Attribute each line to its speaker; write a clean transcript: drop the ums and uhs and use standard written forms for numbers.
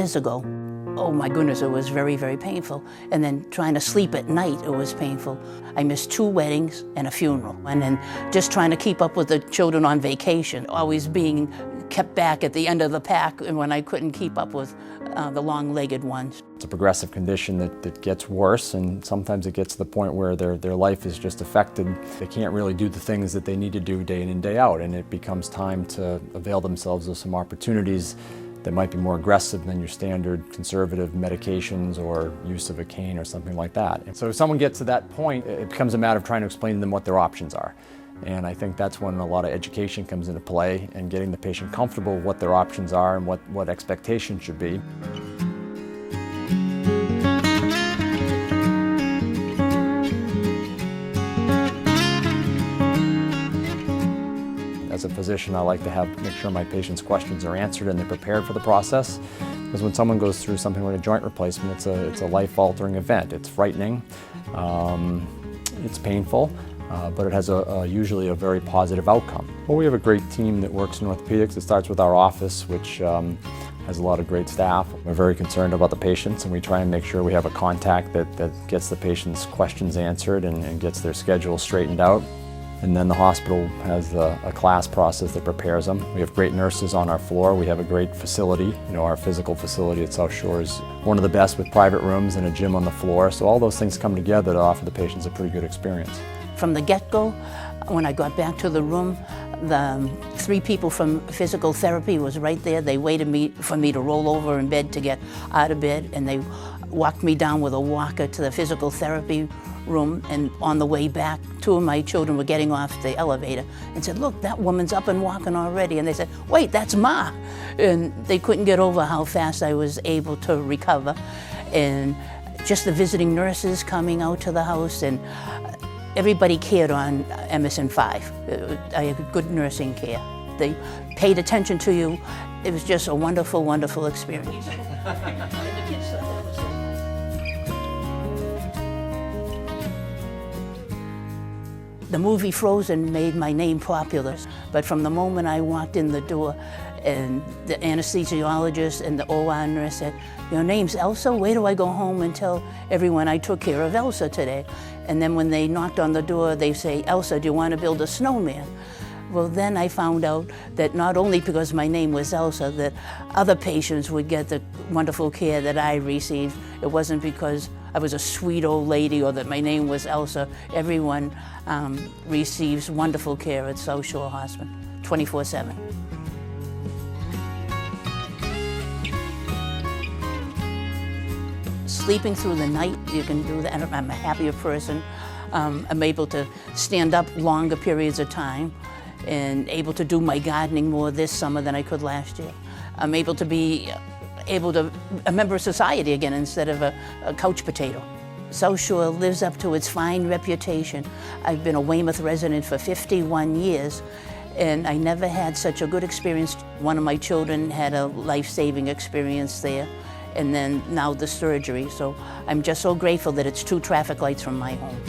Speaker 1: years ago. Oh my goodness, it was very, very painful. And then trying to sleep at night, it was painful. I missed 2 weddings and a funeral. And then just trying to keep up with the children on vacation, always being kept back at the end of the pack when I couldn't keep up with the long-legged ones.
Speaker 2: It's a progressive condition that gets worse, and sometimes it gets to the point where their life is just affected. They can't really do the things that they need to do day in and day out, and it becomes time to avail themselves of some opportunities that might be more aggressive than your standard conservative medications or use of a cane or something like that. And so if someone gets to that point, it becomes a matter of trying to explain to them what their options are. And I think that's when a lot of education comes into play, and getting the patient comfortable with what their options are and what expectations should be. As a physician, I like to make sure my patients' questions are answered and they're prepared for the process. Because when someone goes through something like a joint replacement, it's a life-altering event. It's frightening, it's painful, but it has usually a very positive outcome. Well, we have a great team that works in orthopedics. It starts with our office, which has a lot of great staff. We're very concerned about the patients, and we try and make sure we have a contact that gets the patient's questions answered and gets their schedule straightened out. And then the hospital has a class process that prepares them. We have great nurses on our floor. We have a great facility. Our physical facility at South Shore is one of the best, with private rooms and a gym on the floor. So all those things come together to offer the patients a pretty good experience.
Speaker 1: From the get-go, when I got back to the room, the 3 people from physical therapy was right there. They waited for me to roll over in bed to get out of bed, and they walked me down with a walker to the physical therapy room. And on the way back, 2 of my children were getting off the elevator and said, "Look, that woman's up and walking already." And they said, "Wait, that's Ma." And they couldn't get over how fast I was able to recover. And just the visiting nurses coming out to the house, and everybody cared on MSN5. I had good nursing care. They paid attention to you. It was just a wonderful, wonderful experience. The movie Frozen made my name popular, but from the moment I walked in the door, and the anesthesiologist and the OR nurse said, "Your name's Elsa? Where do I go home and tell everyone I took care of Elsa today?" And then when they knocked on the door, they say, "Elsa, do you want to build a snowman?" Well, then I found out that not only because my name was Elsa, that other patients would get the wonderful care that I received. It wasn't because I was a sweet old lady or that my name was Elsa. Everyone receives wonderful care at South Shore Hospital, 24/7. Sleeping through the night, you can do that. I'm a happier person. I'm able to stand up longer periods of time, and able to do my gardening more this summer than I could last year. I'm able to be a member of society again instead of a couch potato. South Shore lives up to its fine reputation. I've been a Weymouth resident for 51 years, and I never had such a good experience. One of my children had a life-saving experience there, and then now the surgery. So I'm just so grateful that it's 2 traffic lights from my home.